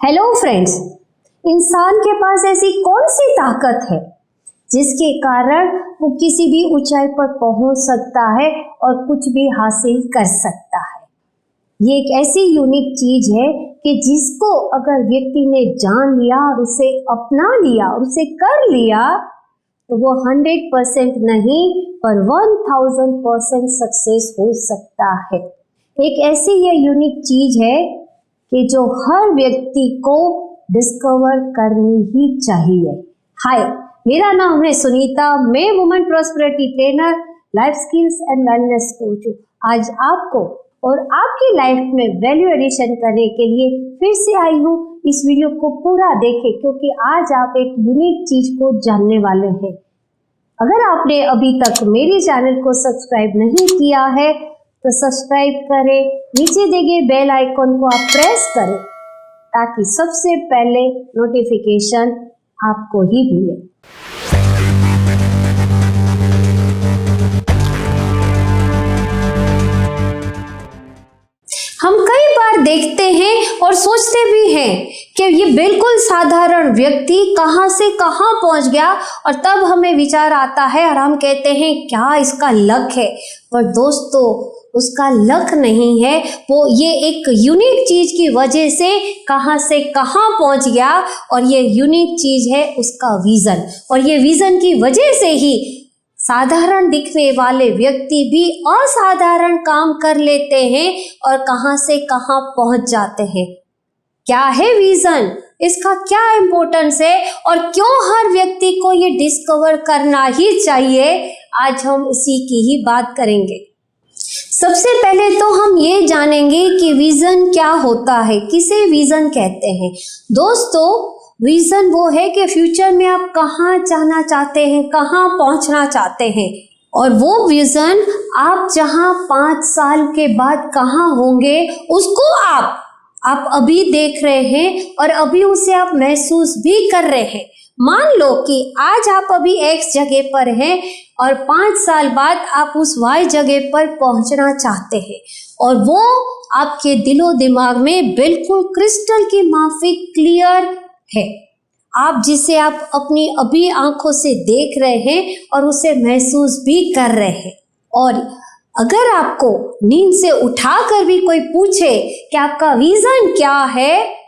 Hello friends, इंसान के पास ऐसी कौन सी ताकत है जिसके कारण वो किसी भी ऊंचाई पर पहुंच सकता है और कुछ भी हासिल कर सकता है। ये एक ऐसी यूनिक चीज है कि जिसको अगर व्यक्ति ने जान लिया और उसे अपना लिया और उसे कर लिया तो वो 100% नहीं पर 1000% सक्सेस हो सकता है। एक ऐसी ये यूनिक चीज है कि जो हर व्यक्ति को डिस्कवर करनी ही चाहिए। हाय, मेरा नाम है सुनीता, मैं women prosperity trainer, life skills and wellness coach हूँ। आज आपको और आपकी लाइफ में वैल्यू एडिशन करने के लिए फिर से आई हूँ। इस वीडियो को पूरा देखें क्योंकि आज आप एक यूनिक चीज को जानने वाले हैं। अगर आपने अभी तक मेरे चैनल को सब्सक्राइब नहीं किया है तो सब्सक्राइब करें, नीचे दिए गए बेल आइकॉन को आप प्रेस करें ताकि सबसे पहले नोटिफिकेशन आपको ही मिले। हम कई बार देखते हैं और सोचते भी हैं कि ये बिल्कुल साधारण व्यक्ति कहां से कहां पहुंच गया और तब हमें विचार आता है और हम कहते हैं क्या इसका लक है। पर दोस्तों, उसका लक नहीं है, वो ये एक यूनिक चीज की वजह से कहां पहुंच गया और ये यूनिक चीज है उसका विजन। और ये विजन की वजह से ही साधारण दिखने वाले व्यक्ति भी असाधारण काम कर लेते हैं और कहां से कहां पहुंच जाते हैं। क्या है विजन, इसका क्या इम्पोर्टेंस है और क्यों हर व्यक्ति को ये डिस्कवर करना ही चाहिए, आज हम इसी की ही बात करेंगे। सबसे पहले तो हम ये जानेंगे कि विजन क्या होता है, किसे विजन कहते हैं। दोस्तों, विजन वो है कि फ्यूचर में आप कहाँ जाना चाहते हैं, कहाँ पहुंचना चाहते हैं और वो विजन आप जहाँ 5 साल के बाद कहाँ होंगे उसको आप अभी देख रहे हैं और अभी उसे आप महसूस भी कर रहे हैं। मान लो कि आज आप अभी X जगह पर हैं और 5 साल बाद आप उस Y जगह पर पहुंचना चाहते हैं और वो आपके दिलो दिमाग में बिल्कुल क्रिस्टल की माफिक क्लियर है। आप जिसे आप अपनी अभी आंखों से देख रहे हैं और उसे महसूस भी कर रहे हैं। और अगर आपको नींद से उठाकर भी कोई पूछे कि आपका विजन क्या है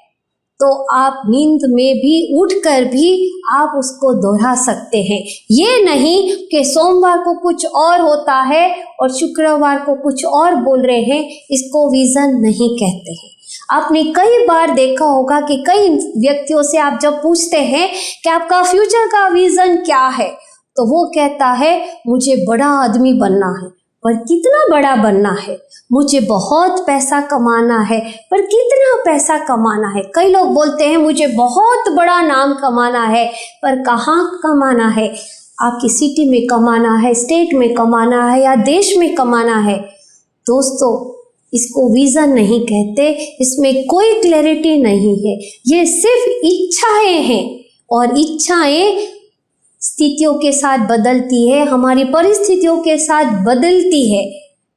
तो आप नींद में भी उठकर भी आप उसको दोहरा सकते हैं। ये नहीं कि सोमवार को कुछ और होता है और शुक्रवार को कुछ और बोल रहे हैं, इसको विजन नहीं कहते हैं। आपने कई बार देखा होगा कि कई व्यक्तियों से आप जब पूछते हैं कि आपका फ्यूचर का विजन क्या है तो वो कहता है मुझे बड़ा आदमी बनना है। पर कितना बड़ा बनना है? मुझे बहुत पैसा कमाना है। पर कितना पैसा कमाना है? कई लोग बोलते हैं मुझे बहुत बड़ा नाम कमाना है। पर कहाँ कमाना है? आपकी सिटी में कमाना है, स्टेट में कमाना है या देश में कमाना है? दोस्तों, इसको विजन नहीं कहते, इसमें कोई क्लैरिटी नहीं है। ये सिर्फ इच्छाएं हैं और इच्छाएं स्थितियों के साथ बदलती है, हमारी परिस्थितियों के साथ बदलती है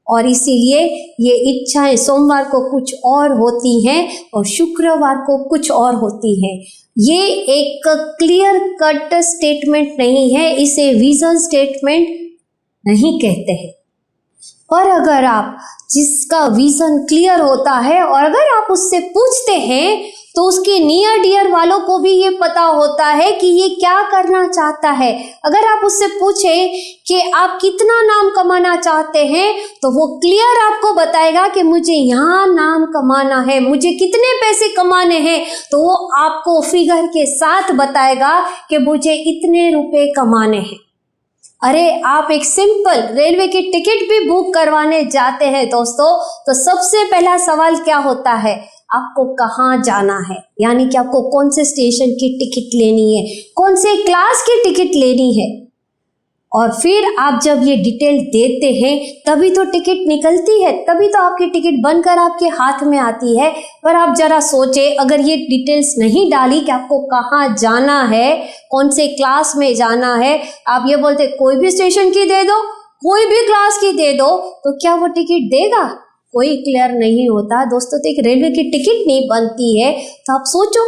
और इसीलिए ये इच्छाएं सोमवार को कुछ और होती हैं और शुक्रवार को कुछ और होती हैं। ये एक क्लियर कट स्टेटमेंट नहीं है, इसे विजन स्टेटमेंट नहीं कहते हैं। पर अगर आप जिसका विजन क्लियर होता है और अगर आप उससे पूछते हैं तो उसके नियर डियर वालों को भी ये पता होता है कि ये क्या करना चाहता है। अगर आप उससे पूछें कि आप कितना नाम कमाना चाहते हैं तो वो क्लियर आपको बताएगा कि मुझे यहाँ नाम कमाना है, मुझे कितने पैसे कमाने हैं, तो वो आपको फिगर के साथ बताएगा कि मुझे इतने रुपए कमाने हैं। अरे, आप एक सिंपल रेलवे की टिकट भी बुक करवाने जाते हैं दोस्तों, तो सबसे पहला सवाल क्या होता है? आपको कहाँ जाना है, यानी कि आपको कौन से स्टेशन की टिकट लेनी है, कौन से क्लास की टिकट लेनी है। और फिर आप जब ये डिटेल देते हैं तभी तो टिकट निकलती है, तभी तो आपकी टिकट बनकर आपके हाथ में आती है। पर आप जरा सोचें, अगर ये डिटेल्स नहीं डाली कि आपको कहाँ जाना है, कौन से क्लास में जाना है, आप ये बोलते कोई भी स्टेशन की दे दो, कोई भी क्लास की दे दो, तो क्या वो टिकट देगा? कोई क्लियर नहीं होता दोस्तों, तो एक रेलवे की टिकट नहीं बनती है। तो आप सोचो,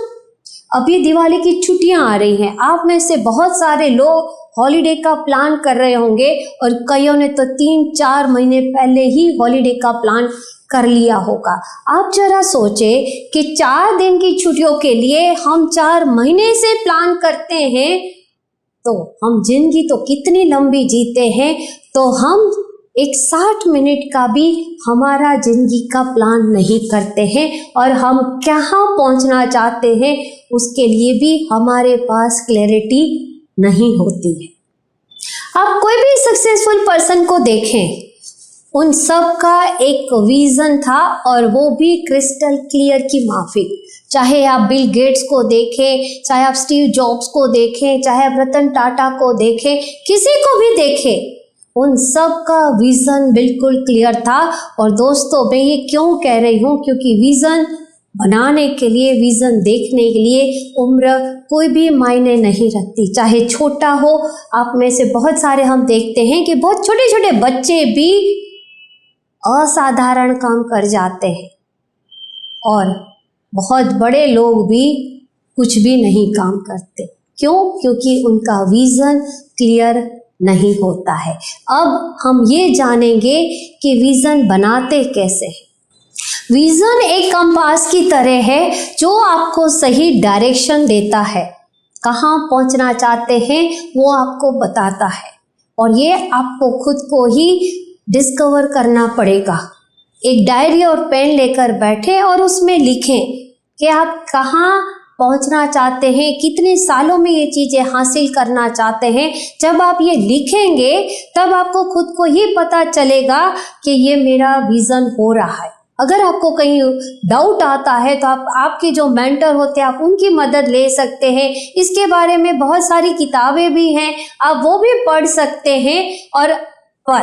अब ये दिवाली की छुट्टियां आ रही हैं, आप में से बहुत सारे लोग हॉलीडे का प्लान कर रहे होंगे और कईयों ने तो 3-4 महीने पहले ही हॉलीडे का प्लान कर लिया होगा। आप जरा सोचे कि 4 दिन की छुट्टियों के लिए हम 4 महीने से प्लान करते हैं, तो हम जिंदगी तो कितनी लंबी जीते हैं, तो हम एक 60 मिनट का भी हमारा जिंदगी का प्लान नहीं करते हैं और हम कहाँ पहुँचना चाहते हैं उसके लिए भी हमारे पास क्लैरिटी नहीं होती है। आप कोई भी सक्सेसफुल पर्सन को देखें, उन सब का एक विजन था और वो भी क्रिस्टल क्लियर की माफिक। चाहे आप बिल गेट्स को देखें, चाहे आप स्टीव जॉब्स को देखें, चाहे आप रतन टाटा को देखें, किसी को भी देखें, उन सब का विजन बिल्कुल क्लियर था। और दोस्तों मैं ये क्यों कह रही हूँ, क्योंकि विजन बनाने के लिए, विजन देखने के लिए उम्र कोई भी मायने नहीं रखती, चाहे छोटा हो। आप में से बहुत सारे हम देखते हैं कि बहुत छोटे छोटे बच्चे भी असाधारण काम कर जाते हैं और बहुत बड़े लोग भी कुछ भी नहीं काम करते। क्यों? क्योंकि उनका विजन क्लियर नहीं होता है। अब हम ये जानेंगे कि विजन बनाते कैसे हैं। विजन एक कंपास की तरह है जो आपको सही डायरेक्शन देता है, कहाँ पहुँचना चाहते हैं वो आपको बताता है और ये आपको खुद को ही डिस्कवर करना पड़ेगा। एक डायरी और पेन लेकर बैठे और उसमें लिखें कि आप कहाँ पहुंचना चाहते हैं, कितने सालों में ये चीज़ें हासिल करना चाहते हैं। जब आप ये लिखेंगे तब आपको खुद को ही पता चलेगा कि ये मेरा विज़न हो रहा है। अगर आपको कहीं डाउट आता है तो आप आपके जो मेंटर होते हैं आप उनकी मदद ले सकते हैं। इसके बारे में बहुत सारी किताबें भी हैं, आप वो भी पढ़ सकते हैं। और पर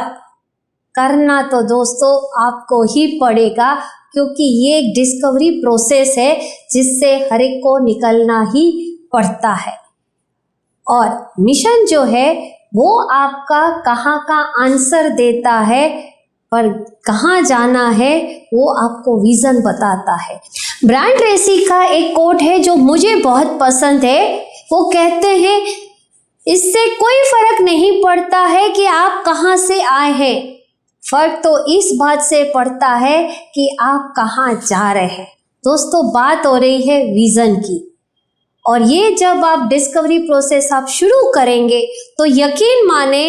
करना तो दोस्तों आपको ही पड़ेगा, क्योंकि ये एक डिस्कवरी प्रोसेस है जिससे हर एक को निकलना ही पड़ता है। और मिशन जो है वो आपका कहाँ का आंसर देता है, पर कहाँ जाना है वो आपको विज़न बताता है। ब्रायन ट्रेसी का एक कोट है जो मुझे बहुत पसंद है। वो कहते हैं, इससे कोई फर्क नहीं पड़ता है कि आप कहाँ से आए हैं, फर्क तो इस बात से पड़ता है कि आप कहाँ जा रहे हैं। दोस्तों बात हो रही है विज़न की, और ये जब आप डिस्कवरी प्रोसेस आप शुरू करेंगे तो यकीन माने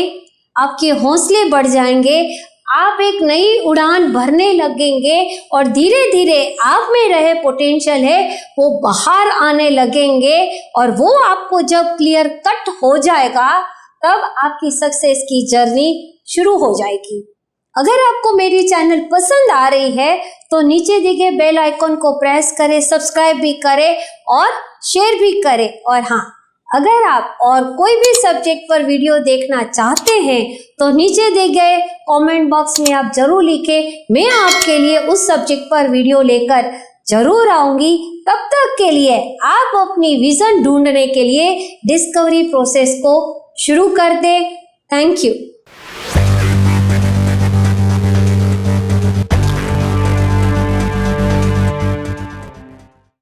आपके हौसले बढ़ जाएंगे, आप एक नई उड़ान भरने लगेंगे और धीरे धीरे आप में रहे पोटेंशियल है वो बाहर आने लगेंगे। और वो आपको जब क्लियर कट हो जाएगा तब आपकी सक्सेस की जर्नी शुरू हो जाएगी। अगर आपको मेरी चैनल पसंद आ रही है तो नीचे दिखे बेल आइकन को प्रेस करें, सब्सक्राइब भी करें और शेयर भी करें। और हाँ, अगर आप और कोई भी सब्जेक्ट पर वीडियो देखना चाहते हैं तो नीचे दिए गए कमेंट बॉक्स में आप जरूर लिखें, मैं आपके लिए उस सब्जेक्ट पर वीडियो लेकर जरूर आऊंगी। तब तक के लिए आप अपनी विजन ढूंढने के लिए डिस्कवरी प्रोसेस को शुरू कर दें। Thank you.